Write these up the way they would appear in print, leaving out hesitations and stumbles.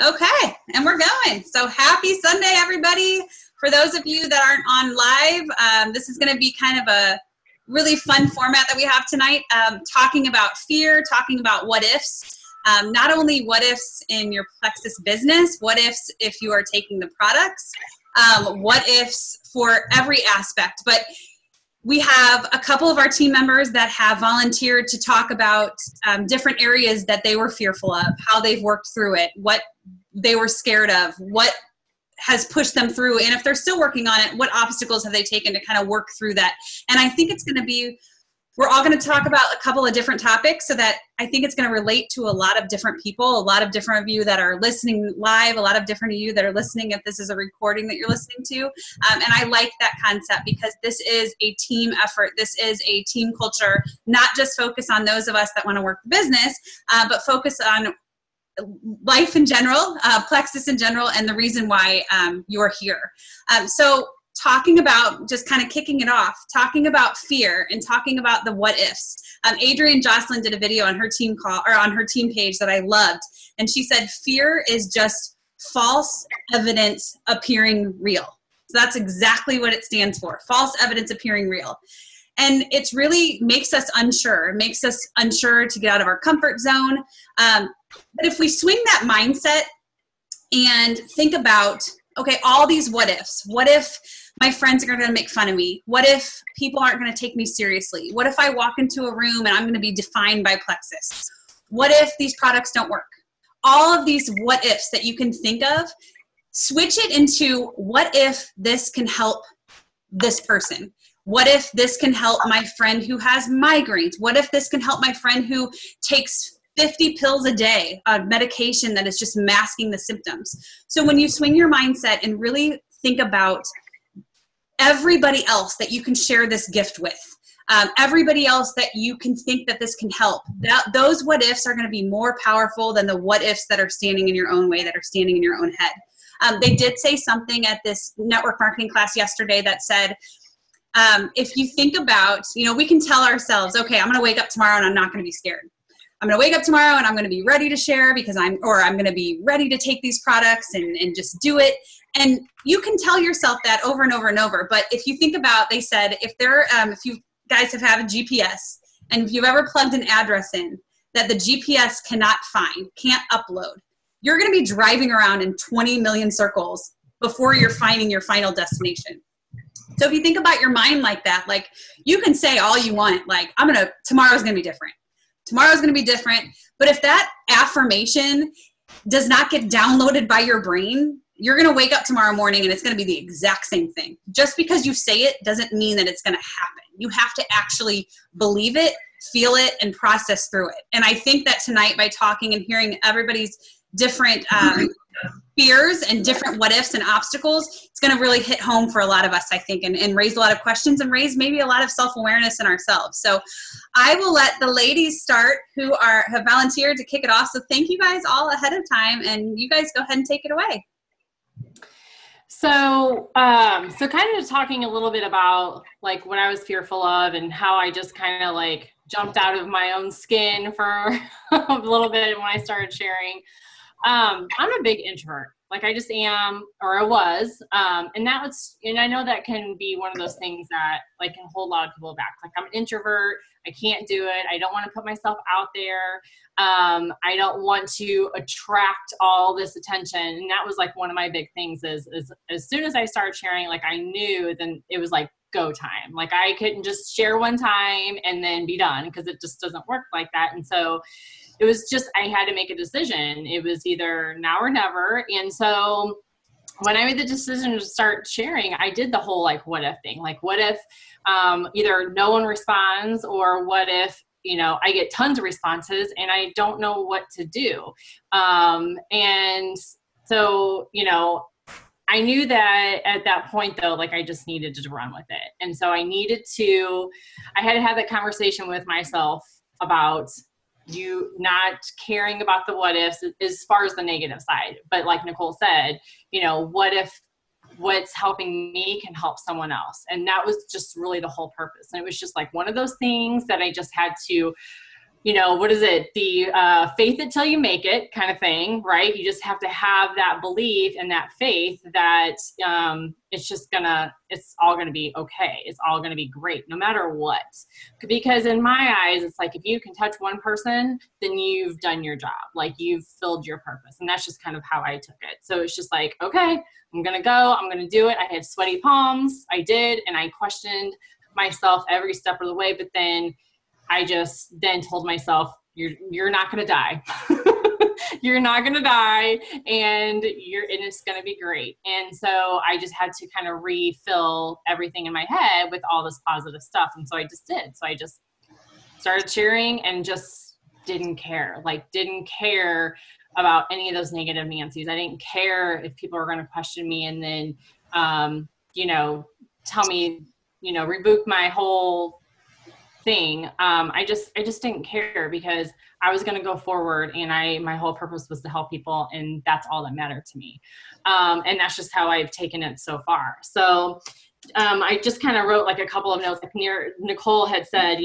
Okay, and we're going. So happy Sunday, everybody. For those of you that aren't on live, this is going to be kind of a really fun format that we have tonight, talking about fear, talking about what ifs. Not only what ifs in your Plexus business, what ifs if you are taking the products, what ifs for every aspect. But we have a couple of our team members that have volunteered to talk about different areas that they were fearful of, how they've worked through it, what they were scared of, what has pushed them through, and if they're still working on it, what obstacles have they taken to kind of work through that. And I think it's going to be, we're all going to talk about a couple of different topics so that I think it's going to relate to a lot of different people, a lot of different of you that are listening live, a lot of different of you that are listening if this is a recording that you're listening to. And I like that concept because this is a team effort. This is a team culture, not just focus on those of us that want to work the business, but focus on life in general, Plexus in general, and the reason why you're here. So talking about, just kind of kicking it off, talking about fear and talking about the what ifs. Adrienne Jocelyn did a video on her team call, or on her team page, that I loved. And she said, fear is just false evidence appearing real. So that's exactly what it stands for. False evidence appearing real. And it really makes us unsure. It makes us unsure to get out of our comfort zone. But if we swing that mindset and think about, okay, all these what ifs. What if my friends are going to make fun of me? What if people aren't going to take me seriously? What if I walk into a room and I'm going to be defined by Plexus? What if these products don't work? All of these what ifs that you can think of, switch it into what if this can help this person? What if this can help my friend who has migraines? What if this can help my friend who takes 50 pills a day of medication that is just masking the symptoms? So when you swing your mindset and really think about everybody else that you can share this gift with, everybody else that you can think that this can help, those what ifs are going to be more powerful than the what ifs that are standing in your own way, that are standing in your own head. They did say something at this network marketing class yesterday that said, if you think about, we can tell ourselves, okay, I'm going to wake up tomorrow and I'm not going to be scared. I'm going to wake up tomorrow and I'm going to be ready to share because I'm going to be ready to take these products and just do it. And you can tell yourself that over and over and over. But if you think about, they said, if you guys have had a GPS and if you've ever plugged an address in that the GPS cannot find, can't upload, you're going to be driving around in 20 million circles before you're finding your final destination. So if you think about your mind like that, like you can say all you want, like tomorrow's going to be different. Tomorrow's going to be different. But if that affirmation does not get downloaded by your brain, you're going to wake up tomorrow morning and it's going to be the exact same thing. Just because you say it doesn't mean that it's going to happen. You have to actually believe it, feel it, and process through it. And I think that tonight, by talking and hearing everybody's different fears and different what ifs and obstacles, it's going to really hit home for a lot of us, I think, and raise a lot of questions and raise maybe a lot of self-awareness in ourselves. So I will let the ladies start who have volunteered to kick it off. So thank you guys all ahead of time, and you guys go ahead and take it away. So kind of talking a little bit about like what I was fearful of and how I just kind of like jumped out of my own skin for a little bit when I started sharing. I'm a big introvert. Like I just am, or I was, and I know that can be one of those things that like can hold a lot of people back. Like I'm an introvert. I can't do it. I don't want to put myself out there. I don't want to attract all this attention. And that was like one of my big things is as soon as I started sharing, like I knew then it was like go time. Like I couldn't just share one time and then be done because it just doesn't work like that. And so it was just, I had to make a decision. It was either now or never. And so when I made the decision to start sharing, I did the whole like what if thing. Like what if either no one responds, or what if, I get tons of responses and I don't know what to do. And so, I knew that at that point though, like I just needed to run with it. And so I had to have that conversation with myself about you not caring about the what ifs as far as the negative side. But like Nicole said, what if what's helping me can help someone else? And that was just really the whole purpose. And it was just like one of those things that I just had to, what is it? The faith it till you make it kind of thing, right? You just have to have that belief and that faith that it's all gonna be okay. It's all gonna be great, no matter what. Because in my eyes, it's like if you can touch one person, then you've done your job. Like you've filled your purpose. And that's just kind of how I took it. So it's just like, okay, I'm gonna go, I'm gonna do it. I had sweaty palms, I did, and I questioned myself every step of the way, but then I just then told myself, you're not going to die. You're not going to die, and it's going to be great. And so I just had to kind of refill everything in my head with all this positive stuff. And so I just did. So I just started cheering and just didn't care about any of those negative Nancy's. I didn't care if people were going to question me and then, tell me, reboot my whole thing. I just didn't care because I was going to go forward, and my whole purpose was to help people, and that's all that mattered to me. And that's just how I've taken it so far. So I just kind of wrote like a couple of notes. Like Nicole had said,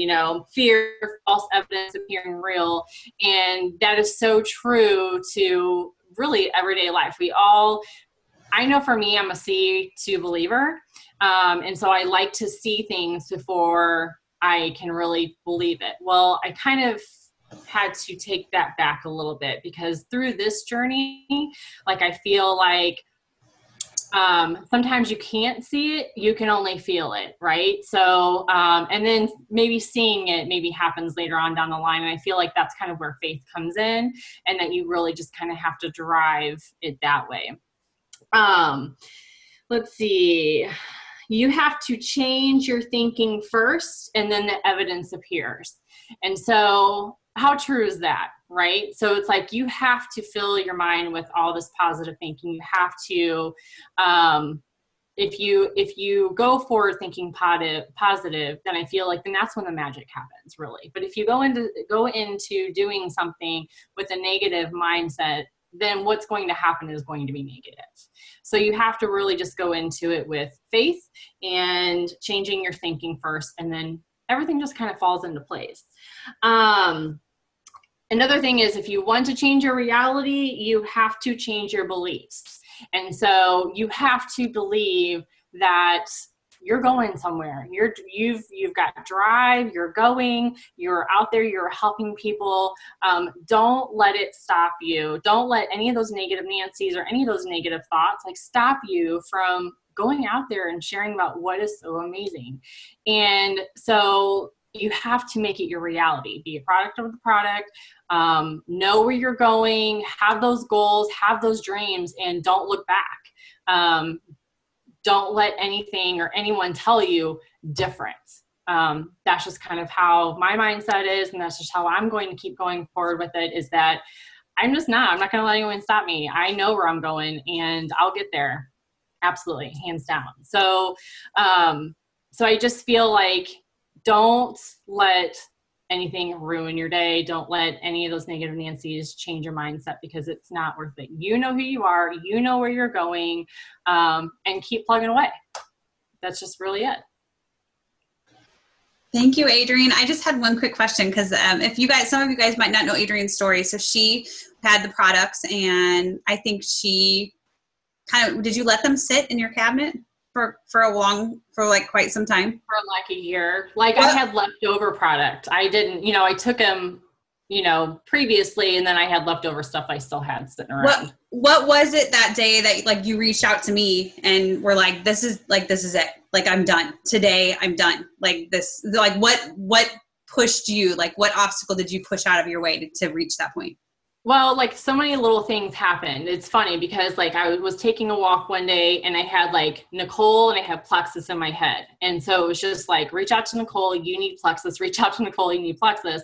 fear, false evidence appearing real. And that is so true to really everyday life. I know for me, I'm a see to believer. And so I like to see things before I can really believe it. Well, I kind of had to take that back a little bit because through this journey, like I feel like sometimes you can't see it, you can only feel it, right? So, and then maybe seeing it maybe happens later on down the line. And I feel like that's kind of where faith comes in, and that you really just kind of have to drive it that way. Let's see. You have to change your thinking first, and then the evidence appears. And so how true is that, right? So it's like you have to fill your mind with all this positive thinking. You have to, if you go forward thinking positive, then I feel like then that's when the magic happens, really. But if you go into doing something with a negative mindset, then what's going to happen is going to be negative. So you have to really just go into it with faith and changing your thinking first, and then everything just kind of falls into place. Another thing is, if you want to change your reality, you have to change your beliefs. And so you have to believe that you're going somewhere. You've got drive, you're going, you're out there, you're helping people. Don't let it stop you. Don't let any of those negative Nancy's or any of those negative thoughts stop you from going out there and sharing about what is so amazing. And so you have to make it your reality. Be a product of the product. Know where you're going, have those goals, have those dreams, and don't look back. Don't let anything or anyone tell you different. That's just kind of how my mindset is, and that's just how I'm going to keep going forward with it, is that I'm not going to let anyone stop me. I know where I'm going, and I'll get there. Absolutely, hands down. So I just feel like don't let anything ruin your day. Don't let any of those negative Nancy's change your mindset, because it's not worth it. You know who you are, you know where you're going, and keep plugging away. That's just really it. Thank you, Adrienne. I just had one quick question, because some of you guys might not know Adrienne's story. So she had the products, and I think she did you let them sit in your cabinet for quite some time? For like a year. I had leftover product. I didn't, I took them, previously, and then I had leftover stuff I still had sitting around. What was it that day that you reached out to me and were like, this is it. I'm done. Today I'm done. What pushed you? What obstacle did you push out of your way to reach that point? Well, so many little things happened. It's funny because I was taking a walk one day, and I had Nicole and I had Plexus in my head. And so it was just reach out to Nicole, you need Plexus, reach out to Nicole, you need Plexus.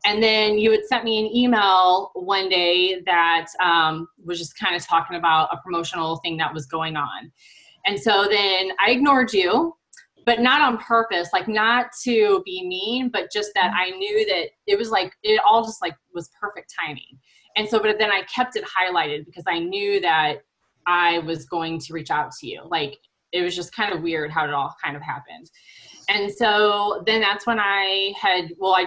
And then you had sent me an email one day that was just kind of talking about a promotional thing that was going on. And so then I ignored you, but not on purpose, not to be mean, but just that I knew that it was it all just was perfect timing. And so, but then I kept it highlighted because I knew that I was going to reach out to you. it was just kind of weird how it all kind of happened. And so then that's when I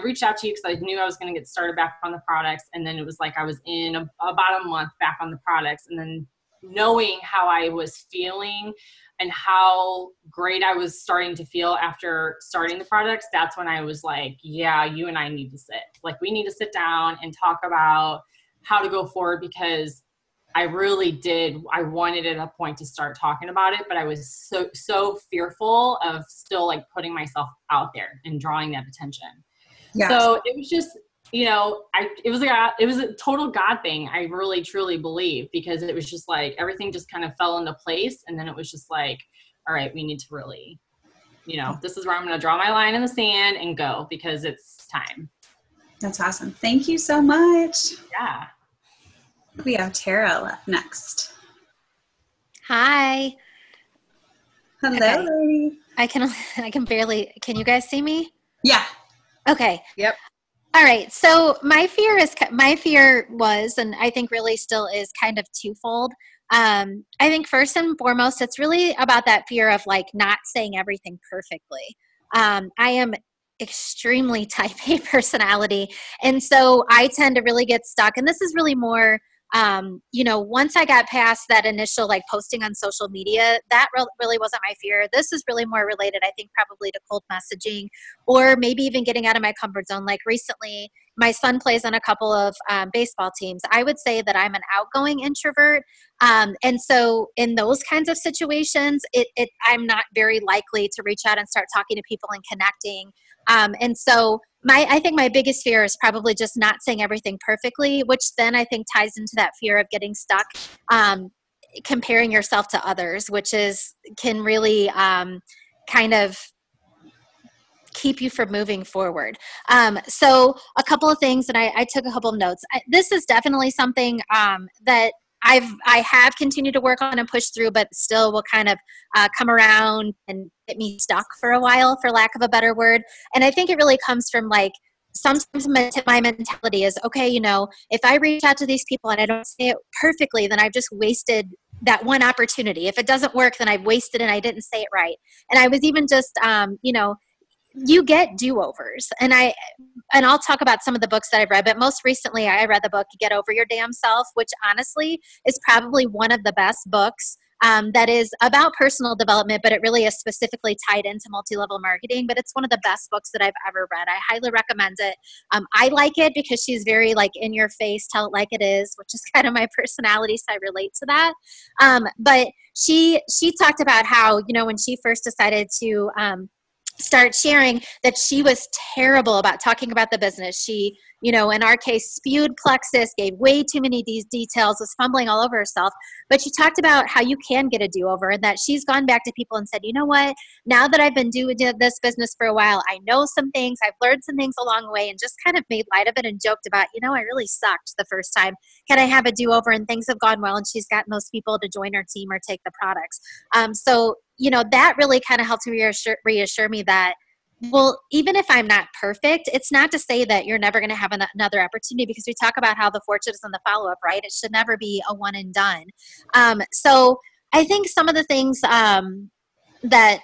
reached out to you because I knew I was going to get started back on the products. And then it was like I was in about a month back on the products. And then knowing how I was feeling and how great I was starting to feel after starting the products, that's when I was like, yeah, you and I need to sit. Like, we need to sit down and talk about how to go forward, because I really did. I wanted at a point to start talking about it, but I was so fearful of still like putting myself out there and drawing that attention. Yeah. So it was just, it was a total God thing. I really truly believe, because it was just like everything just kind of fell into place. And then it was just like, all right, we need to really, this is where I'm going to draw my line in the sand and go, because it's time. That's awesome. Thank you so much. Yeah. We have Tara next. Hi. Hello. Okay. I can barely, can you guys see me? Yeah. Okay. Yep. All right. So my fear was, and I think really still is, kind of twofold. I think first and foremost, it's really about that fear of like not saying everything perfectly. I am extremely type A personality. And so I tend to really get stuck. And this is really more, once I got past that initial like posting on social media, that really wasn't my fear. This is really more related, I think, probably to cold messaging, or maybe even getting out of my comfort zone. Like recently, my son plays on a couple of baseball teams. I would say that I'm an outgoing introvert. And so in those kinds of situations, I'm not very likely to reach out and start talking to people and connecting. And so I think my biggest fear is probably just not saying everything perfectly, which then I think ties into that fear of getting stuck, comparing yourself to others, which can really kind of keep you from moving forward. So a couple of things, and I took a couple of notes. This is definitely something that I have continued to work on and push through, but still will kind of come around and get me stuck for a while, for lack of a better word. And I think it really comes from like, sometimes my mentality is, okay, if I reach out to these people and I don't say it perfectly, then I've just wasted that one opportunity. If it doesn't work, then I've wasted it and I didn't say it right. And I was even just, you get do-overs. And I'll talk about some of the books that I've read, but most recently I read the book Get Over Your Damn Self, which honestly is probably one of the best books that is about personal development, but it really is specifically tied into multi-level marketing. But it's one of the best books that I've ever read. I highly recommend it. I like it because she's very like in your face, tell it like it is, which is kind of my personality, so I relate to that. But she talked about how, when she first decided to start sharing, that she was terrible about talking about the business. She, in our case, spewed plexus, gave way too many these details, was fumbling all over herself. But she talked about how you can get a do-over, and that she's gone back to people and said, you know what, now that I've been doing this business for a while, I know some things, I've learned some things along the way, and just kind of made light of it and joked about, I really sucked the first time. Can I have a do-over? And things have gone well, and she's gotten those people to join her team or take the products. So that really kind of helped me reassure me that, well, even if I'm not perfect, it's not to say that you're never going to have another opportunity, because we talk about how the fortune is in the follow-up, right? It should never be a one and done. So I think some of the things that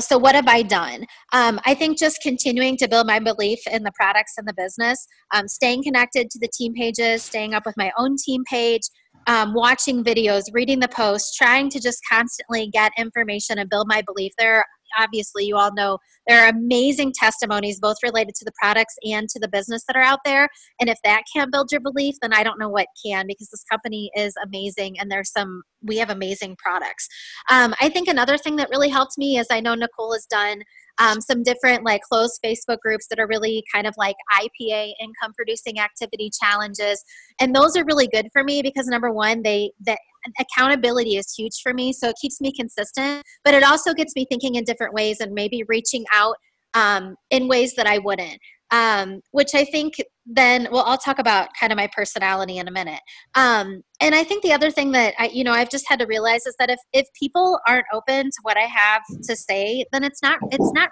so what have I done? I think just continuing to build my belief in the products and the business, staying connected to the team pages, staying up with my own team page, watching videos, reading the posts, trying to just constantly get information and build my belief there. Obviously, you all know there are amazing testimonies, both related to the products and to the business, that are out there. And if that can't build your belief, then I don't know what can, because this company is amazing and we have amazing products. I think another thing that really helped me is, I know Nicole has done some different like closed Facebook groups that are really kind of like IPA, income producing activity challenges. And those are really good for me because, number one, the accountability is huge for me. So it keeps me consistent, but it also gets me thinking in different ways and maybe reaching out in ways that I wouldn't. Which I think then, well, I'll talk about kind of my personality in a minute. And I think the other thing that I've just had to realize is that if people aren't open to what I have to say, then it's not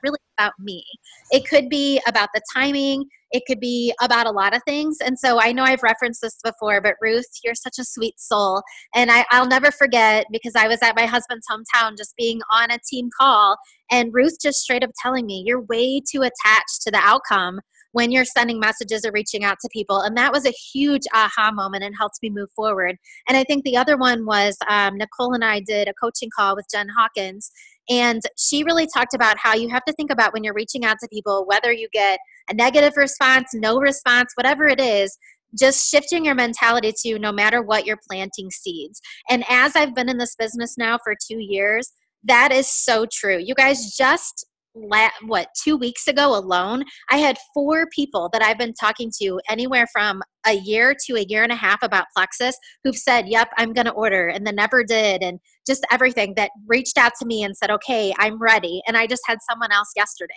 really about me. It could be about the timing. It could be about a lot of things. And so I know I've referenced this before, but Ruth, you're such a sweet soul. And I'll never forget, because I was at my husband's hometown just being on a team call, and Ruth just straight up telling me, you're way too attached to the outcome when you're sending messages or reaching out to people. And that was a huge aha moment and helped me move forward. And I think the other one was Nicole and I did a coaching call with Jen Hawkins. And she really talked about how you have to think about when you're reaching out to people, whether you get a negative response, no response, whatever it is, just shifting your mentality to no matter what, you're planting seeds. And as I've been in this business now for 2 years, that is so true. You guys, just 2 weeks ago alone, I had 4 people that I've been talking to anywhere from a year to a year and a half about Plexus who've said, yep, I'm going to order, and then never did. And just everything that reached out to me and said, okay, I'm ready. And I just had someone else yesterday.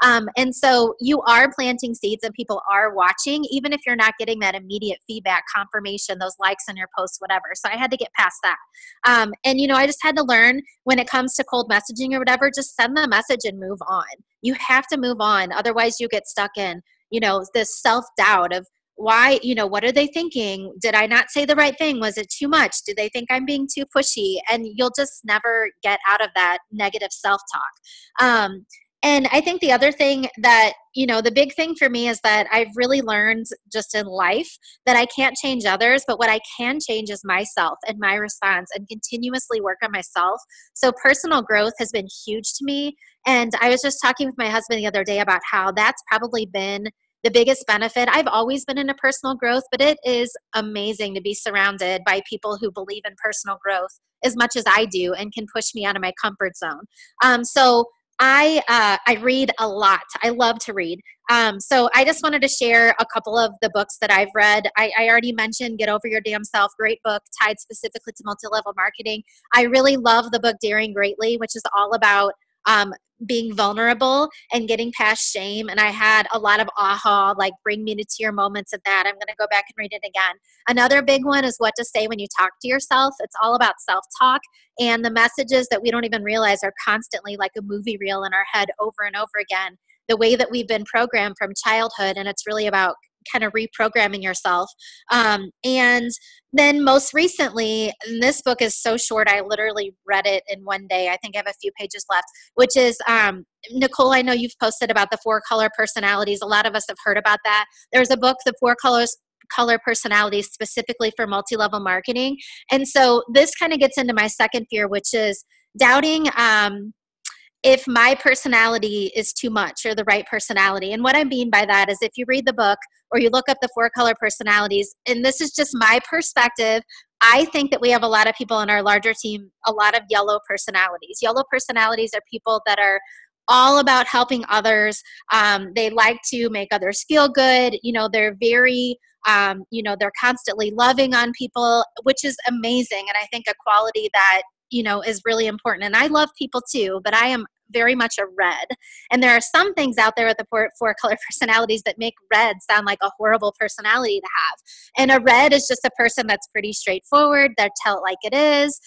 And so you are planting seeds and people are watching, even if you're not getting that immediate feedback, confirmation, those likes on your posts, whatever. So I had to get past that. And, I just had to learn when it comes to cold messaging or whatever, just send the message and move on. You have to move on. Otherwise you get stuck in, this self-doubt of why, what are they thinking? Did I not say the right thing? Was it too much? Do they think I'm being too pushy? And you'll just never get out of that negative self-talk. And I think the other thing that, the big thing for me is that I've really learned just in life that I can't change others, but what I can change is myself and my response, and continuously work on myself. So personal growth has been huge to me. And I was just talking with my husband the other day about how that's probably been the biggest benefit. I've always been into personal growth, but it is amazing to be surrounded by people who believe in personal growth as much as I do and can push me out of my comfort zone. So I read a lot. I love to read. So I just wanted to share a couple of the books that I've read. I already mentioned Get Over Your Damn Self, great book tied specifically to multi-level marketing. I really love the book Daring Greatly, which is all about being vulnerable and getting past shame. And I had a lot of aha, like bring me to tear moments of that. I'm going to go back and read it again. Another big one is What to Say When You Talk to Yourself. It's all about self-talk and the messages that we don't even realize are constantly like a movie reel in our head over and over again. The way that we've been programmed from childhood, and it's really about kind of reprogramming yourself. And then most recently, and this book is so short, I literally read it in one day. I think I have a few pages left, which is, Nicole, I know you've posted about the 4 color personalities. A lot of us have heard about that. There's a book, The 4 color personalities, specifically for multi-level marketing. And so this kind of gets into my second fear, which is doubting if my personality is too much or the right personality. And what I mean by that is if you read the book or you look up the 4 color personalities, and this is just my perspective, I think that we have a lot of people in our larger team, a lot of yellow personalities. Yellow personalities are people that are all about helping others. They like to make others feel good. They're very, they're constantly loving on people, which is amazing. And I think a quality that is really important. And I love people too, but I am very much a red. And there are some things out there with the 4 color personalities that make red sound like a horrible personality to have. And a red is just a person that's pretty straightforward. They tell it like it is.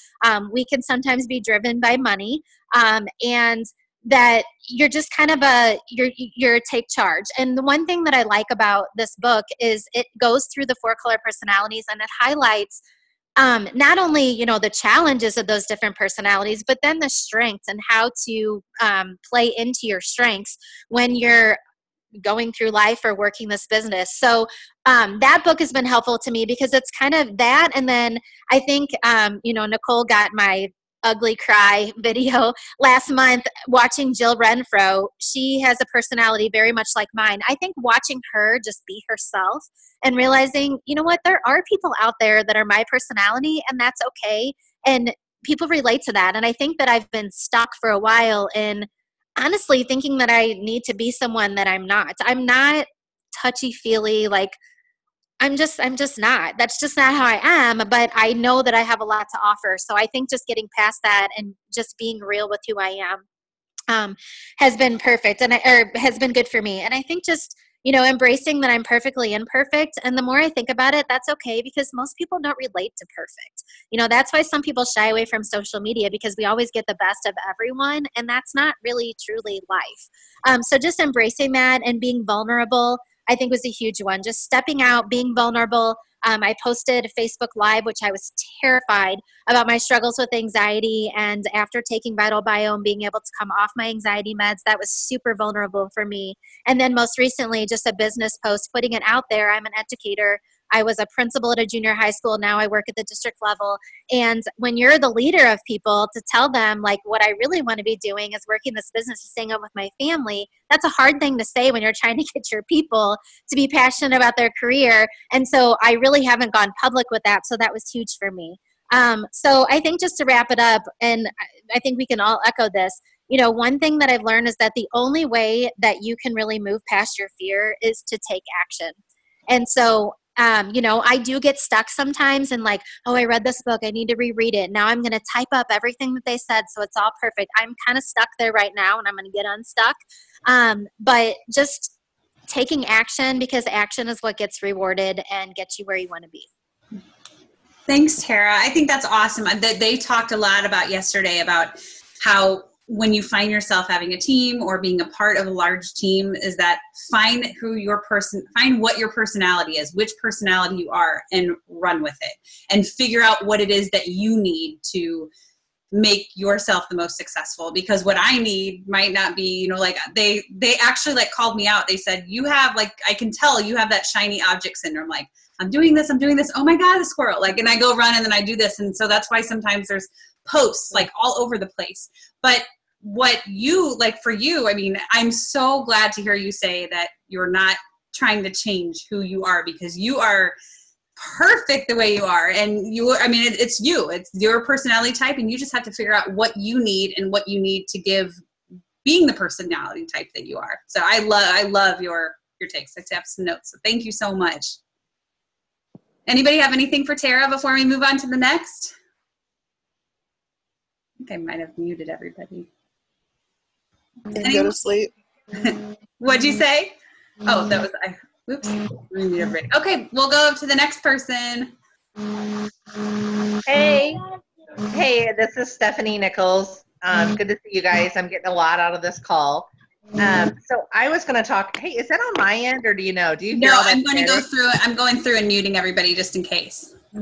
We can sometimes be driven by money. And that you're just kind of you're take charge. And the one thing that I like about this book is it goes through the 4 color personalities, and it highlights not only, the challenges of those different personalities, but then the strengths and how to play into your strengths when you're going through life or working this business. So that book has been helpful to me because it's kind of that. And then I think, Nicole got my ugly cry video last month watching Jill Renfro. She has a personality very much like mine. I think watching her just be herself and realizing, there are people out there that are my personality, and that's okay. And people relate to that. And I think that I've been stuck for a while in honestly thinking that I need to be someone that I'm not. I'm not touchy-feely, like I'm just not. That's just not how I am, but I know that I have a lot to offer. So I think just getting past that and just being real with who I am has been perfect or has been good for me. And I think just, embracing that I'm perfectly imperfect. And the more I think about it, that's okay, because most people don't relate to perfect. That's why some people shy away from social media, because we always get the best of everyone. And that's not really truly life. So just embracing that and being vulnerable. I think was a huge one. Just stepping out, being vulnerable. I posted Facebook Live, which I was terrified about my struggles with anxiety. And after taking Vital Biome, being able to come off my anxiety meds, that was super vulnerable for me. And then most recently, just a business post, putting it out there. I'm an educator. I was a principal at a junior high school. Now I work at the district level. And when you're the leader of people, to tell them like what I really want to be doing is working this business and staying home with my family, that's a hard thing to say when you're trying to get your people to be passionate about their career. And so I really haven't gone public with that. So that was huge for me. So I think just to wrap it up, and I think we can all echo this, one thing that I've learned is that the only way that you can really move past your fear is to take action. And so I do get stuck sometimes and like, oh, I read this book, I need to reread it. Now I'm going to type up everything that they said so it's all perfect. I'm kind of stuck there right now and I'm going to get unstuck. But just taking action, because action is what gets rewarded and gets you where you want to be. Thanks, Tara. I think that's awesome. They talked a lot about yesterday about how when you find yourself having a team or being a part of a large team, is that find what your personality is, which personality you are, and run with it and figure out what it is that you need to make yourself the most successful. Because what I need might not be, like they actually like called me out. They said, you have like, I can tell you have that shiny object syndrome. Like, I'm doing this. Oh my God, the squirrel. Like, and I go run and then I do this. And so that's why sometimes there's posts like all over the place. But what you like for you, I mean, I'm so glad to hear you say that you're not trying to change who you are, because you are perfect the way you are. And it's you, it's your personality type, and you just have to figure out what you need and what you need to give being the personality type that you are. So I love your takes. I have some notes. So thank you so much. Anybody have anything for Tara before we move on to the next? I think I might have muted everybody. And go to sleep. What'd you say? Oh, that was oops. Okay, we'll go up to the next person. Hey, this is Stephanie Nichols. Good to see you guys. I'm getting a lot out of this call. So I was going to talk. Hey, is that on my end, or do you know? Do you? No, I'm going to go through it. I'm going through and muting everybody just in case. I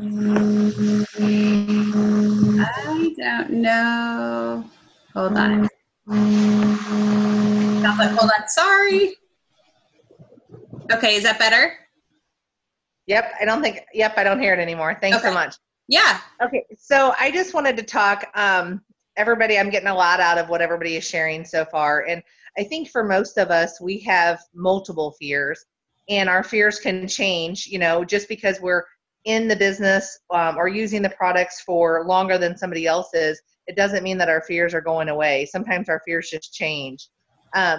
don't know. Hold on. Hold on. Sorry. Okay, is that better? Yep, I don't hear it anymore. Thanks so much. Yeah. Okay, so I just wanted to talk, everybody, I'm getting a lot out of what everybody is sharing so far. And I think for most of us, we have multiple fears, and our fears can change, just because we're in the business or using the products for longer than somebody else is. It doesn't mean that our fears are going away. Sometimes our fears just change.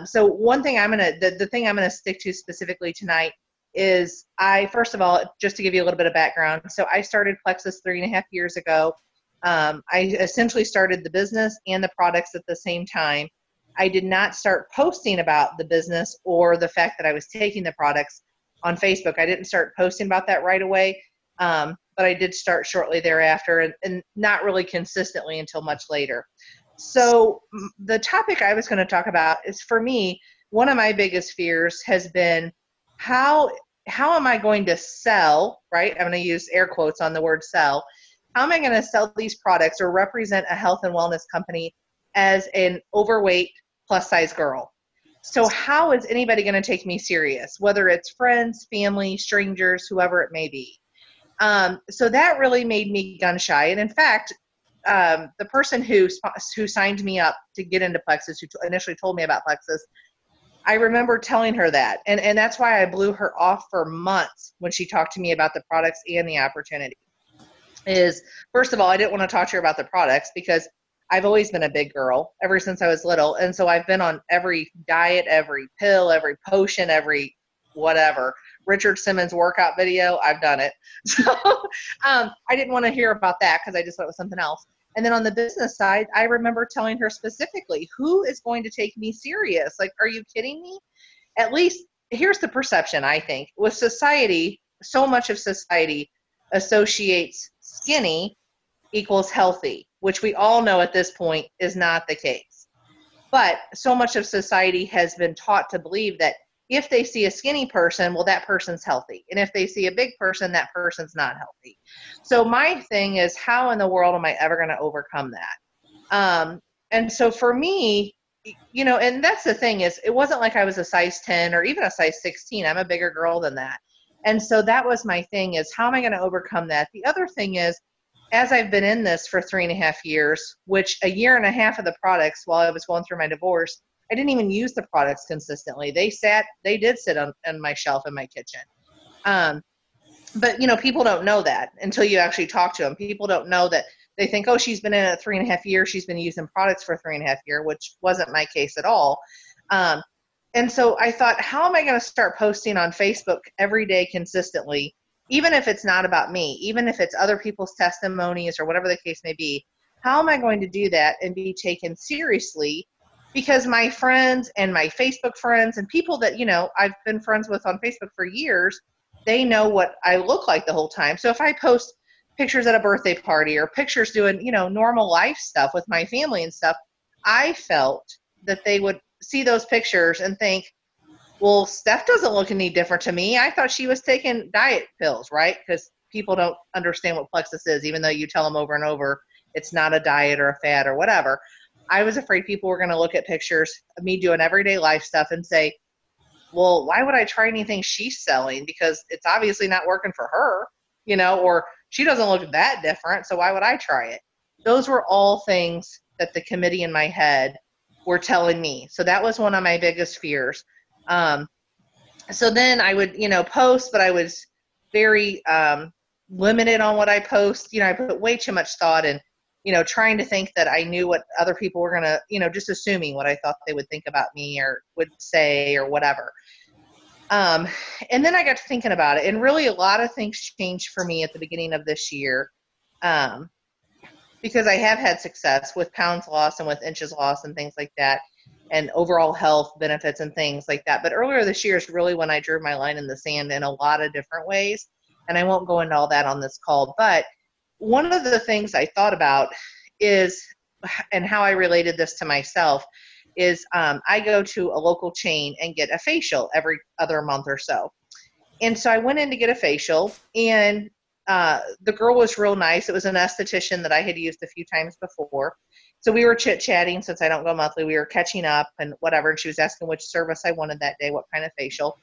So one thing the thing I'm going to stick to specifically tonight is first of all, just to give you a little bit of background. So I started Plexus 3.5 years ago. I essentially started the business and the products at the same time. I did not start posting about the business or the fact that I was taking the products on Facebook. I didn't start posting about that right away. But I did start shortly thereafter, and not really consistently until much later. So the topic I was going to talk about is, for me, one of my biggest fears has been how am I going to sell, right? I'm going to use air quotes on the word sell. How am I going to sell these products or represent a health and wellness company as an overweight plus size girl? So how is anybody going to take me serious, whether it's friends, family, strangers, whoever it may be? So that really made me gun shy. And in fact, the person who signed me up to get into Plexus, who initially told me about Plexus, I remember telling her that. And that's why I blew her off for months when she talked to me about the products and the opportunity. First of all, I didn't want to talk to her about the products because I've always been a big girl ever since I was little. And so I've been on every diet, every pill, every potion, every whatever. Richard Simmons workout video, I've done it. So I didn't want to hear about that because I just thought it was something else. And then on the business side, I remember telling her specifically, who is going to take me serious? Like, are you kidding me? At least, here's the perception, I think. With society, so much of society associates skinny equals healthy, which we all know at this point is not the case. But so much of society has been taught to believe that if they see a skinny person, well, that person's healthy. And if they see a big person, that person's not healthy. So my thing is, how in the world am I ever going to overcome that? And so for me, you know, and that's the thing is, it wasn't like I was a size 10 or even a size 16. I'm a bigger girl than that. And so that was my thing is, how am I going to overcome that? The other thing is, as I've been in this for 3.5 years, which a year and a half of the products while I was going through my divorce, I didn't even use the products consistently. They did sit on my shelf in my kitchen. But you know, people don't know that until you actually talk to them. People don't know that. They think, oh, she's been in it 3.5 years. She's been using products for 3.5 years, which wasn't my case at all. And so I thought, how am I going to start posting on Facebook every day consistently, even if it's not about me, even if it's other people's testimonies or whatever the case may be? How am I going to do that and be taken seriously? Because my friends and my Facebook friends and people that, you know, I've been friends with on Facebook for years, they know what I look like the whole time. So if I post pictures at a birthday party or pictures doing, you know, normal life stuff with my family and stuff, I felt that they would see those pictures and think, well, Steph doesn't look any different to me. I thought she was taking diet pills, right? Because people don't understand what Plexus is, even though you tell them over and over it's not a diet or a fad or whatever. I was afraid people were going to look at pictures of me doing everyday life stuff and say, well, why would I try anything she's selling? Because it's obviously not working for her, you know, or she doesn't look that different, so why would I try it? Those were all things that the committee in my head were telling me. So that was one of my biggest fears. So then I would, you know, post, but I was very limited on what I post. You know, I put way too much thought in, you know, trying to think that I knew what other people were going to, you know, just assuming what I thought they would think about me or would say or whatever. And then I got to thinking about it, and really a lot of things changed for me at the beginning of this year, because I have had success with pounds lost and with inches lost and things like that, and overall health benefits and things like that. But earlier this year is really when I drew my line in the sand in a lot of different ways, and I won't go into all that on this call. But one of the things I thought about is, and how I related this to myself, is I go to a local chain and get a facial every other month or so. And so I went in to get a facial, and the girl was real nice. It was an esthetician that I had used a few times before. So we were chit-chatting. Since I don't go monthly, we were catching up and whatever. And she was asking which service I wanted that day, what kind of facial.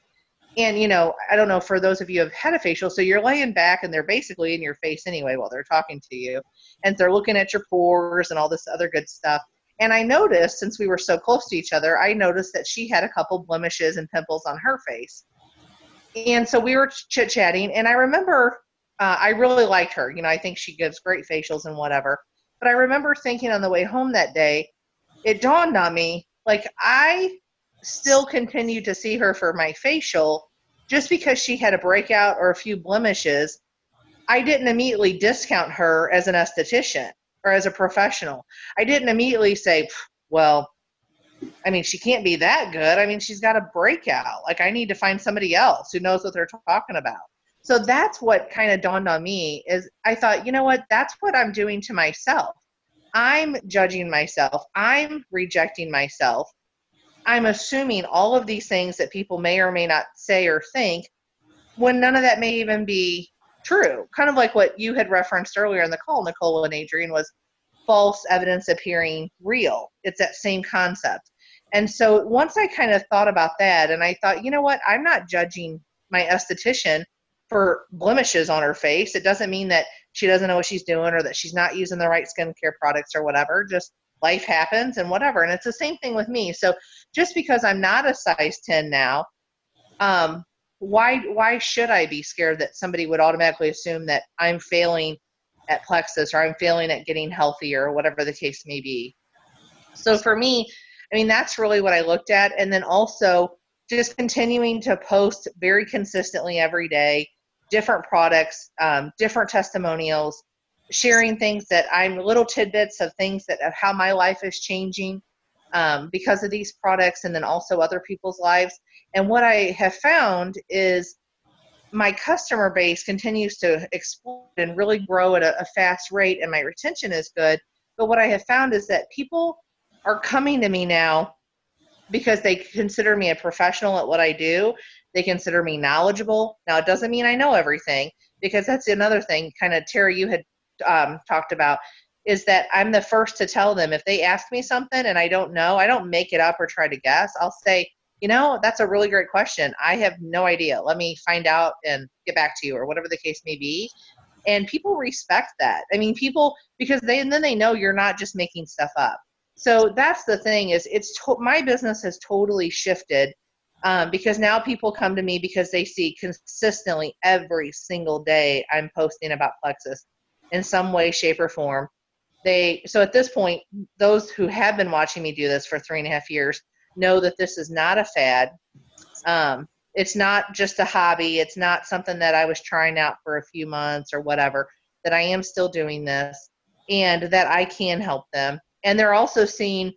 And, you know, I don't know, for those of you who have had a facial, so you're laying back and they're basically in your face anyway while they're talking to you. And they're looking at your pores and all this other good stuff. And I noticed, since we were so close to each other, I noticed that she had a couple blemishes and pimples on her face. And so we were chit-chatting, and I remember I really liked her. You know, I think she gives great facials and whatever. But I remember thinking on the way home that day, it dawned on me, like, I still continue to see her for my facial just because she had a breakout or a few blemishes. I didn't immediately discount her as an esthetician or as a professional. I didn't immediately say, well, I mean, she can't be that good. I mean, she's got a breakout. Like, I need to find somebody else who knows what they're talking about. So that's what kind of dawned on me, is I thought, you know what, that's what I'm doing to myself. I'm judging myself. I'm rejecting myself. I'm assuming all of these things that people may or may not say or think, when none of that may even be true. Kind of like what you had referenced earlier in the call, Nicole and Adrienne, was false evidence appearing real. It's that same concept. And so once I kind of thought about that, and I thought, you know what, I'm not judging my esthetician for blemishes on her face. It doesn't mean that she doesn't know what she's doing or that she's not using the right skincare products or whatever. Just life happens and whatever. And it's the same thing with me. So just because I'm not a size 10 now, why should I be scared that somebody would automatically assume that I'm failing at Plexus or I'm failing at getting healthier or whatever the case may be? So for me, I mean, that's really what I looked at. And then also just continuing to post very consistently every day, different products, different testimonials, sharing things that I'm little tidbits of things that of how my life is changing because of these products, and then also other people's lives. And what I have found is my customer base continues to explode and really grow at a fast rate, and my retention is good. But what I have found is that people are coming to me now because they consider me a professional at what I do. They consider me knowledgeable. Now, it doesn't mean I know everything, because that's another thing, kind of, Terry, you had talked about, is that I'm the first to tell them if they ask me something and I don't know, I don't make it up or try to guess. I'll say, that's a really great question. I have no idea. Let me find out and get back to you, or whatever the case may be. And people respect that. I mean, people, because then they know you're not just making stuff up. So that's the thing, is my business has totally shifted, because now people come to me because they see consistently every single day I'm posting about Plexus in some way, shape, or form. So at this point, those who have been watching me do this for 3.5 years know that this is not a fad. It's not just a hobby. It's not something that I was trying out for a few months or whatever, that I am still doing this and that I can help them. And they're also seeing,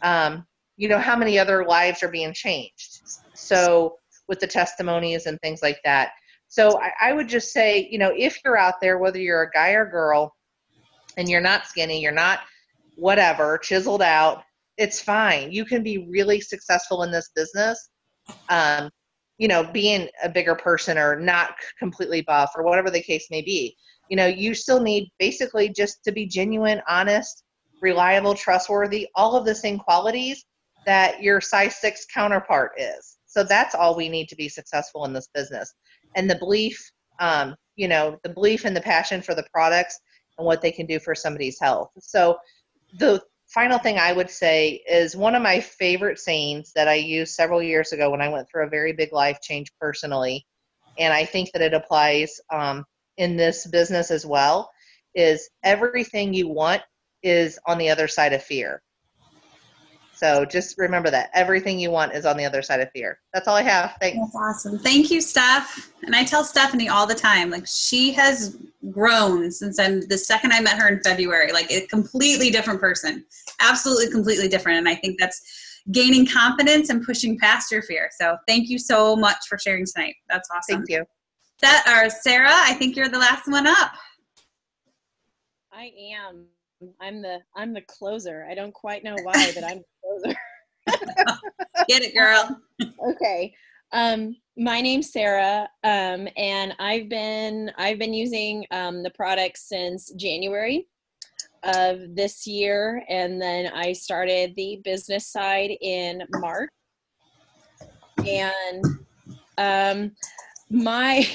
how many other lives are being changed. So with the testimonies and things like that. So I would just say, if you're out there, whether you're a guy or girl, and you're not skinny, you're not whatever, chiseled out, it's fine. You can be really successful in this business, being a bigger person or not completely buff or whatever the case may be. You still need basically just to be genuine, honest, reliable, trustworthy, all of the same qualities that your size 6 counterpart is. So that's all we need to be successful in this business. And the belief, the belief and the passion for the products and what they can do for somebody's health. So the final thing I would say is one of my favorite sayings that I used several years ago when I went through a very big life change personally, and I think that it applies in this business as well, is everything you want is on the other side of fear. So just remember that. Everything you want is on the other side of fear. That's all I have. Thanks. That's awesome. Thank you, Steph. And I tell Stephanie all the time, like, she has grown since the second I met her in February, like a completely different person. Absolutely completely different. And I think that's gaining confidence and pushing past your fear. So thank you so much for sharing tonight. That's awesome. Thank you. Sarah, I think you're the last one up. I am. I'm the closer. I don't quite know why, but I'm the closer. Get it, girl. Okay. My name's Sarah, and I've been using the product since January of this year, and then I started the business side in March. And my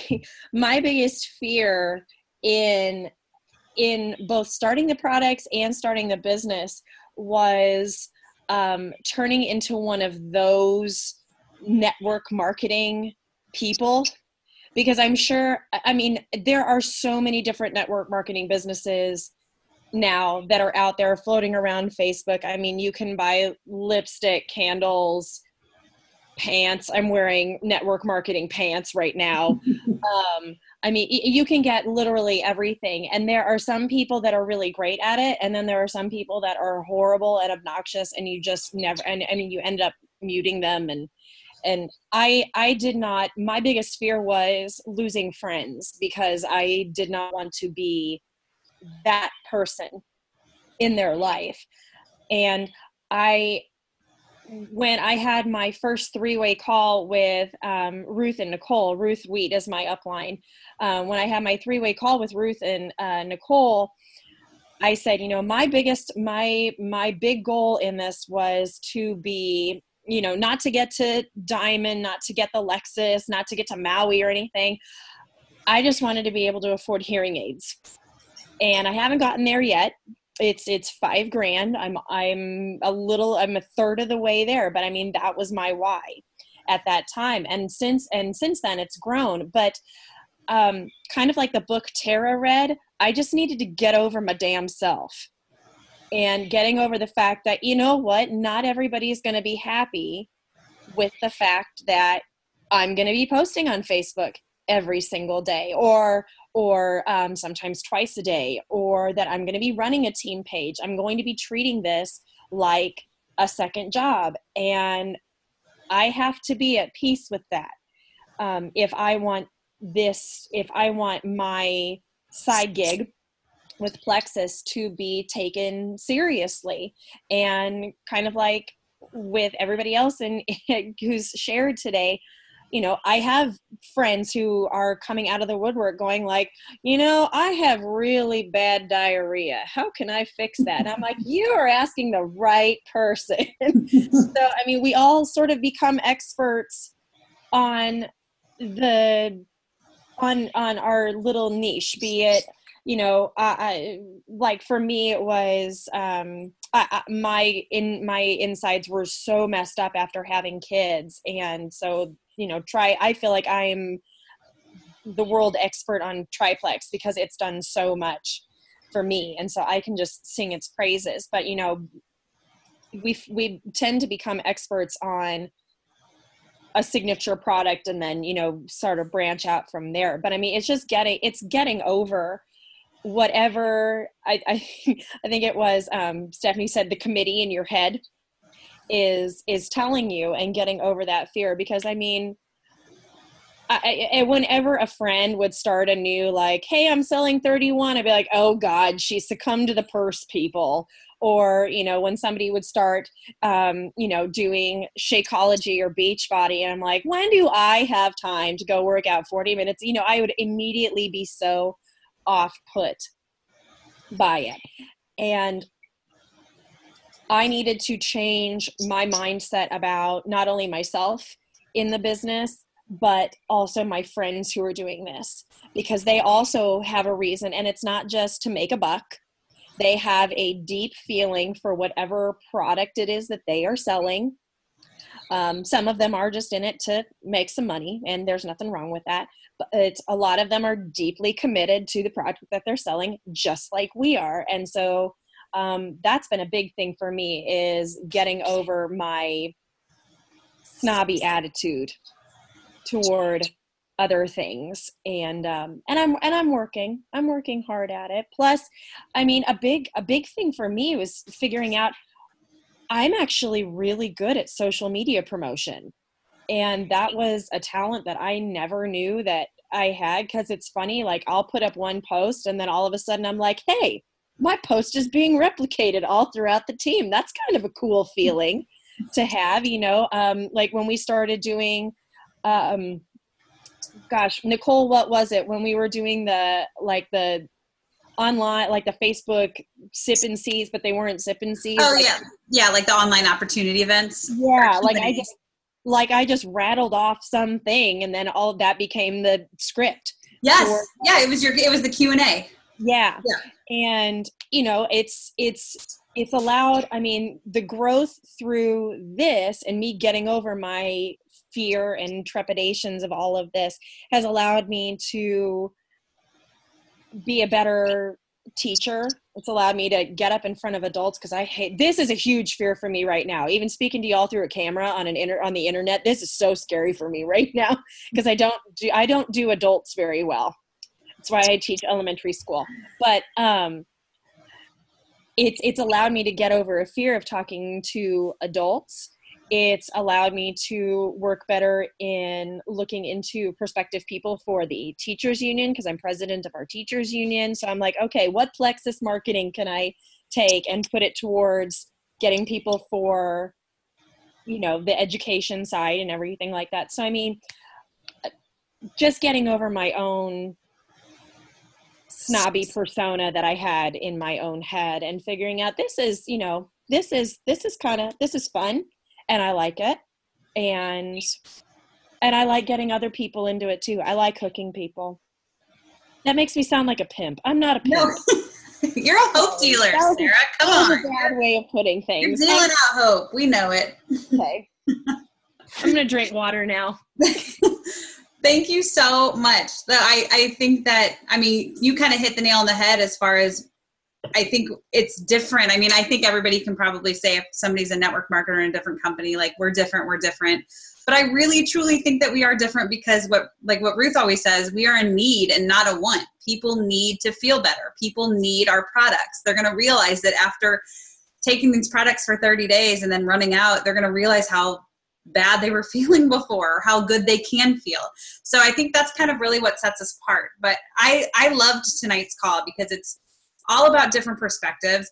biggest fear in both starting the products and starting the business was turning into one of those network marketing people, because I'm sure, there are so many different network marketing businesses now that are out there floating around Facebook. You can buy lipstick, candles, pants. I'm wearing network marketing pants right now. You can get literally everything. And there are some people that are really great at it. And then there are some people that are horrible and obnoxious, and you just never, you end up muting them. And I did not, my biggest fear was losing friends, because I did not want to be that person in their life. And when I had my first 3-way call with Ruth and Nicole, Ruth Wheat is my upline. When I had my 3-way call with Ruth and Nicole, I said, my big goal in this was to be, not to get to Diamond, not to get the Lexus, not to get to Maui or anything. I just wanted to be able to afford hearing aids. And I haven't gotten there yet. It's $5,000. I'm a third of the way there, but that was my why at that time. And since then it's grown, but kind of like the book Tara read, I just needed to get over my damn self, and getting over the fact that, not everybody's going to be happy with the fact that I'm going to be posting on Facebook every single day, or sometimes twice a day, or that I'm going to be running a team page. I'm going to be treating this like a second job. And I have to be at peace with that. If I want my side gig with Plexus to be taken seriously, and kind of like with everybody else and who's shared today, you know, I have friends who are coming out of the woodwork going like, you know, I have really bad diarrhea. How can I fix that? And I'm like, you are asking the right person. So, I mean, we all sort of become experts on on our little niche, be it, you know, like for me, it was, my insides were so messed up after having kids. And so, you know, I feel like I'm the world expert on Triplex because it's done so much for me. And so I can just sing its praises. But, you know, we tend to become experts on a signature product and then, you know, sort of branch out from there. But I mean, it's just getting over whatever I think it was, Stephanie said, the committee in your head is telling you, and getting over that fear. Because I mean, whenever a friend would start a new, like, hey, I'm selling 31, I'd be like, oh God, she succumbed to the purse people. Or, you know, when somebody would start, you know, doing Shakeology or Beachbody, and I'm like, when do I have time to go work out 40 minutes? You know, I would immediately be so off put by it. And I needed to change my mindset about not only myself in the business, but also my friends who are doing this, because they also have a reason, and it's not just to make a buck. They have a deep feeling for whatever product it is that they are selling. Some of them are just in it to make some money, and there's nothing wrong with that. But a lot of them are deeply committed to the product that they're selling, just like we are. And so that's been a big thing for me, is getting over my snobby attitude toward other things. And I'm working hard at it. Plus, I mean, a big thing for me was figuring out I'm actually really good at social media promotion. And that was a talent that I never knew that I had. Because it's funny, like, I'll put up one post and then all of a sudden I'm like, hey, my post is being replicated all throughout the team. That's kind of a cool feeling to have, you know. Like when we started doing, Nicole, what was it? When we were doing the online, like the Facebook sip and sees, but they weren't sip and sees. Oh, yeah. Yeah, like the online opportunity events. Yeah, I just rattled off something, and then all of that became the script. Yes. Yeah, it was the Q&A. Yeah. And, you know, it's allowed, I mean, the growth through this and me getting over my fear and trepidations of all of this has allowed me to be a better teacher. It's allowed me to get up in front of adults, because this is a huge fear for me right now. Even speaking to y'all through a camera on the internet, this is so scary for me right now, because I don't do adults very well. That's why I teach elementary school. But it's allowed me to get over a fear of talking to adults. It's allowed me to work better in looking into prospective people for the teachers union, because I'm president of our teachers union. So I'm like, okay, what Plexus marketing can I take and put it towards getting people for, you know, the education side and everything like that. So, I mean, just getting over my own snobby persona that I had in my own head, and figuring out this is fun. And I like it. And I like getting other people into it too. I like hooking people. That makes me sound like a pimp. I'm not a pimp. No. You're a hope dealer, Sarah. Come on. That's a bad way of putting things. You're dealing out hope. We know it. Okay. I'm going to drink water now. Thank you so much. I think that, I mean, you kind of hit the nail on the head as far as, I think it's different. I mean, I think everybody can probably say if somebody's a network marketer in a different company, like, we're different. But I really, truly think that we are different, because what Ruth always says, we are a need and not a want. People need to feel better. People need our products. They're going to realize that after taking these products for 30 days and then running out, they're going to realize how bad they were feeling before, or how good they can feel. So I think that's kind of really what sets us apart. But I loved tonight's call, because it's all about different perspectives.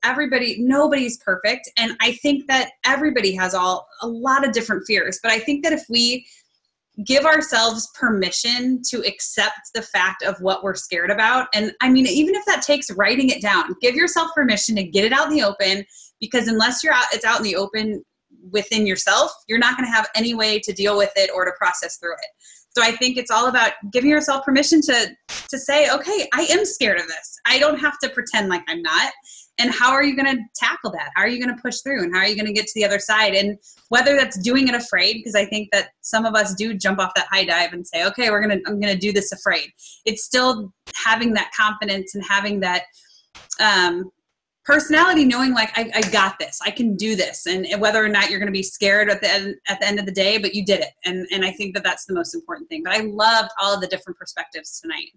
Nobody's perfect. And I think that everybody has a lot of different fears. But I think that if we give ourselves permission to accept the fact of what we're scared about. And I mean, even if that takes writing it down, give yourself permission to get it out in the open, because unless it's out in the open within yourself, you're not going to have any way to deal with it or to process through it. So I think it's all about giving yourself permission to say, okay, I am scared of this. I don't have to pretend like I'm not. And how are you going to tackle that? How are you going to push through? And how are you going to get to the other side? And whether that's doing it afraid, because I think that some of us do jump off that high dive and say, okay, I'm going to do this afraid. It's still having that confidence and having that personality, knowing like, I got this, I can do this. And whether or not you're going to be scared at the end of the day, but you did it. And I think that that's the most important thing. But I loved all of the different perspectives tonight,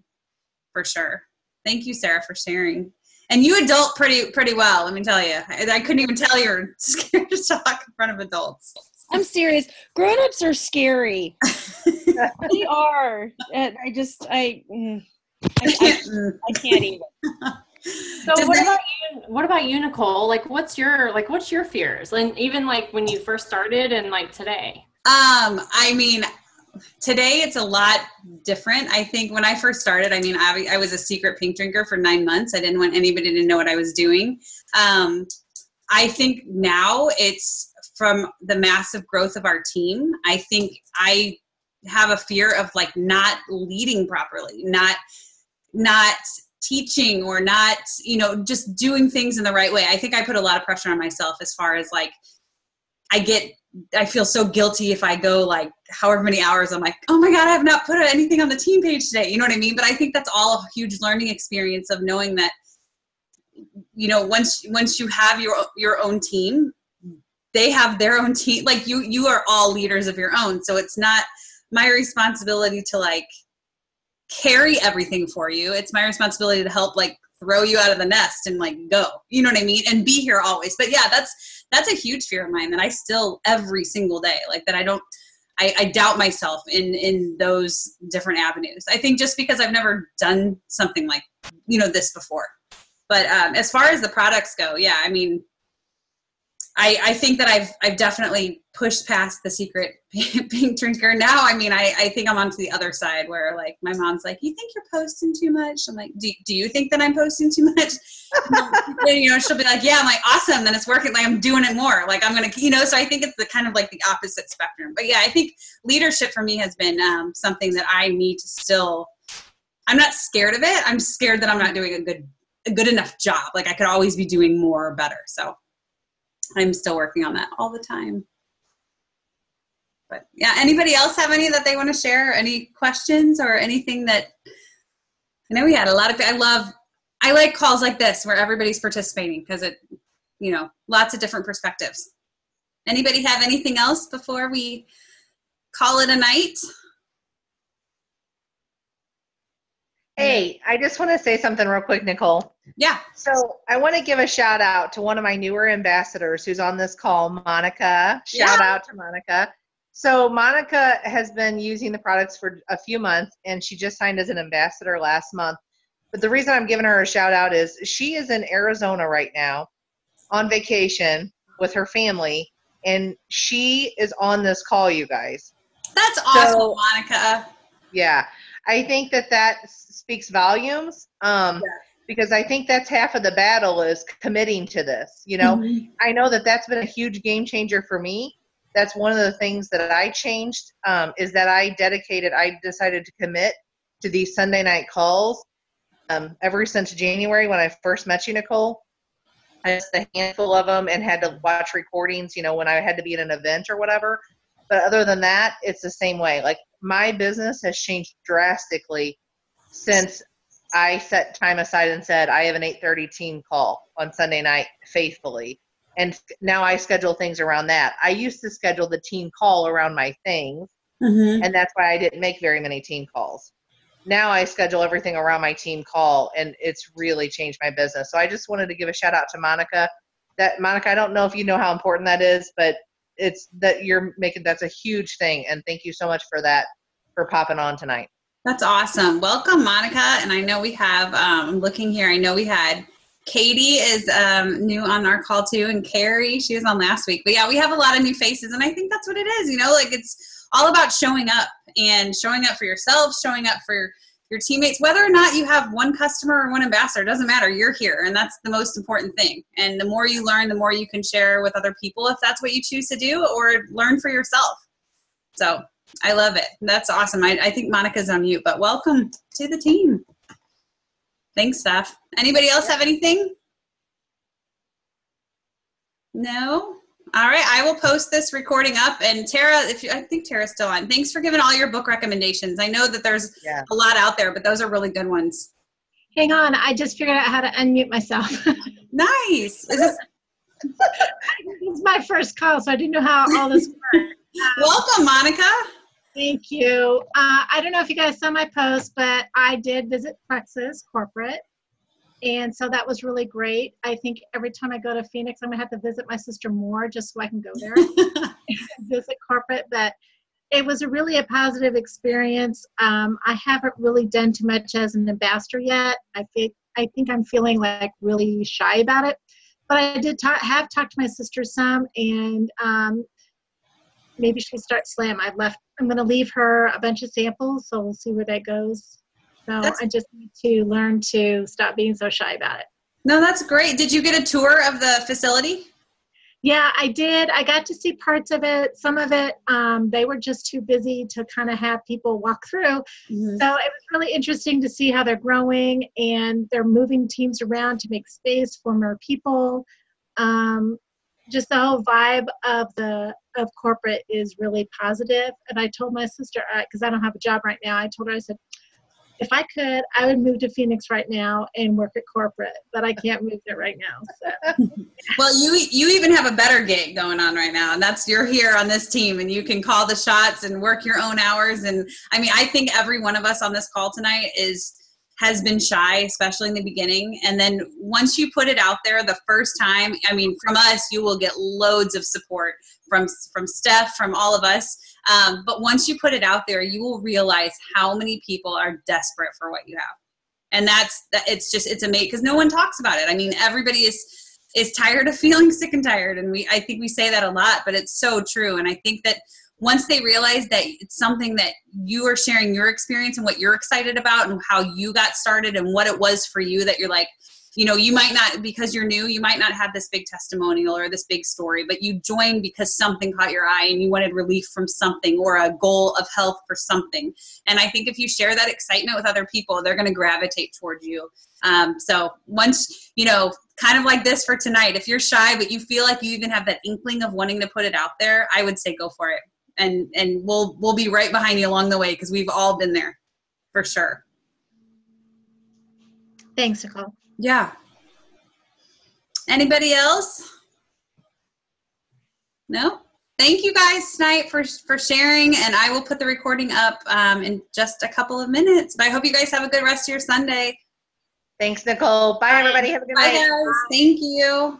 for sure. Thank you, Sarah, for sharing. And you adult pretty well, let me tell you. I couldn't even tell you're scared to talk in front of adults. I'm serious. Grown-ups are scary. They are. I can't even. So what about you, Nicole? Like, what's your fears? And even like when you first started and like today? I mean, today it's a lot different. I think when I first started, I mean, I was a secret pink drinker for 9 months. I didn't want anybody to know what I was doing. I think now it's from the massive growth of our team. I think I have a fear of like not leading properly, not teaching, or not, just doing things in the right way. I think I put a lot of pressure on myself as far as like, I feel so guilty if I go like however many hours, I'm like, oh my God, I have not put anything on the team page today. You know what I mean? But I think that's all a huge learning experience of knowing that, once you have your own team, they have their own team. Like you are all leaders of your own. So it's not my responsibility to like carry everything for you. It's my responsibility to help like throw you out of the nest and like go, you know what I mean? And be here always. But yeah, that's a huge fear of mine that I still every single day, like that I doubt myself in those different avenues. I think just because I've never done something like, this before. But as far as the products go, yeah, I mean, I think that I've definitely pushed past the secret pink drinker. Now, I mean, I think I'm onto the other side where like my mom's like, you think you're posting too much? I'm like, do you think that I'm posting too much? She'll be like, yeah. I'm like, awesome. Then it's working. Like I'm doing it more. Like I'm going to, so I think it's the kind of like the opposite spectrum. But yeah, I think leadership for me has been something that I need to still, I'm not scared of it. I'm scared that I'm not doing a good enough job. Like I could always be doing more or better. So I'm still working on that all the time. But yeah, anybody else have any that they want to share? Any questions or anything that, I know we had a lot of, I like calls like this where everybody's participating because it, lots of different perspectives. Anybody have anything else before we call it a night? Hey, I just want to say something real quick, Nicole. Yeah. So I want to give a shout out to one of my newer ambassadors who's on this call, Monica. Shout out to Monica. So Monica has been using the products for a few months, and she just signed as an ambassador last month. But the reason I'm giving her a shout out is she is in Arizona right now on vacation with her family, and she is on this call, you guys. That's awesome, Monica. Yeah. I think that speaks volumes because I think that's half of the battle is committing to this. Mm-hmm. I know that's been a huge game changer for me. That's one of the things that I changed is that I decided to commit to these Sunday night calls ever since January when I first met you, Nicole. I just a handful of them and had to watch recordings, when I had to be at an event or whatever. But other than that, it's the same way. Like my business has changed drastically since I set time aside and said, I have an 8:30 team call on Sunday night faithfully. And now I schedule things around that. I used to schedule the team call around my things. Mm-hmm. And that's why I didn't make very many team calls. Now I schedule everything around my team call, and it's really changed my business. So I just wanted to give a shout out to Monica. Monica, I don't know if you know how important that is, but it's that that's a huge thing. And thank you so much for that, for popping on tonight. That's awesome. Welcome, Monica. And I know we have, I'm looking here, I know we had Katie is new on our call too, and Carrie, she was on last week. But yeah, we have a lot of new faces, and I think that's what it is. Like it's all about showing up and showing up for yourself, showing up for your teammates. Whether or not you have one customer or one ambassador, doesn't matter. You're here, and that's the most important thing. And the more you learn, the more you can share with other people if that's what you choose to do, or learn for yourself. So I love it. That's awesome. I think Monica's on mute, but welcome to the team. Thanks, Steph. Anybody else have anything? No? All right, I will post this recording up. And Tara, I think Tara's still on. Thanks for giving all your book recommendations. I know that there's a lot out there, but those are really good ones. Hang on, I just figured out how to unmute myself. Nice. This is my first call, so I didn't know how all this worked. Welcome, Monica. Thank you. I don't know if you guys saw my post, but I did visit Plexus Corporate. And so that was really great. I think every time I go to Phoenix, I'm going to have to visit my sister more just so I can go there and visit corporate. But it was really a positive experience. I haven't really done too much as an ambassador yet. I think I'm feeling like really shy about it. But I did have talked to my sister some, and maybe she'll start SLAM. I'm going to leave her a bunch of samples, so we'll see where that goes. So I just need to learn to stop being so shy about it. No, that's great. Did you get a tour of the facility? Yeah, I did. I got to see parts of it. Some of it, they were just too busy to kind of have people walk through. Mm-hmm. So it was really interesting to see how they're growing, and they're moving teams around to make space for more people. Just the whole vibe of corporate is really positive. And I told my sister, because I don't have a job right now, I told her, I said, if I could, I would move to Phoenix right now and work at corporate, but I can't move there right now. So. Well, you even have a better gig going on right now, and that's you're here on this team, and you can call the shots and work your own hours. And I mean, I think every one of us on this call tonight has been shy, especially in the beginning. And then once you put it out there the first time, I mean, from us, you will get loads of support from Steph, from all of us. But once you put it out there, you will realize how many people are desperate for what you have. And it's amazing because no one talks about it. I mean, everybody is tired of feeling sick and tired. And I think we say that a lot, but it's so true. And I think that once they realize that it's something that you are sharing your experience and what you're excited about and how you got started and what it was for you, that you're like, you might not, because you're new, you might not have this big testimonial or this big story, but you joined because something caught your eye and you wanted relief from something or a goal of health for something. And I think if you share that excitement with other people, they're going to gravitate towards you. So once, kind of like this for tonight, if you're shy, but you feel like you even have that inkling of wanting to put it out there, I would say go for it. And we'll be right behind you along the way, because we've all been there for sure. Thanks, Nicole. Yeah. Anybody else? No? Thank you guys tonight for sharing, and I will put the recording up in just a couple of minutes. But I hope you guys have a good rest of your Sunday. Thanks, Nicole. Bye, everybody. Have a good night. Bye, guys. Thank you.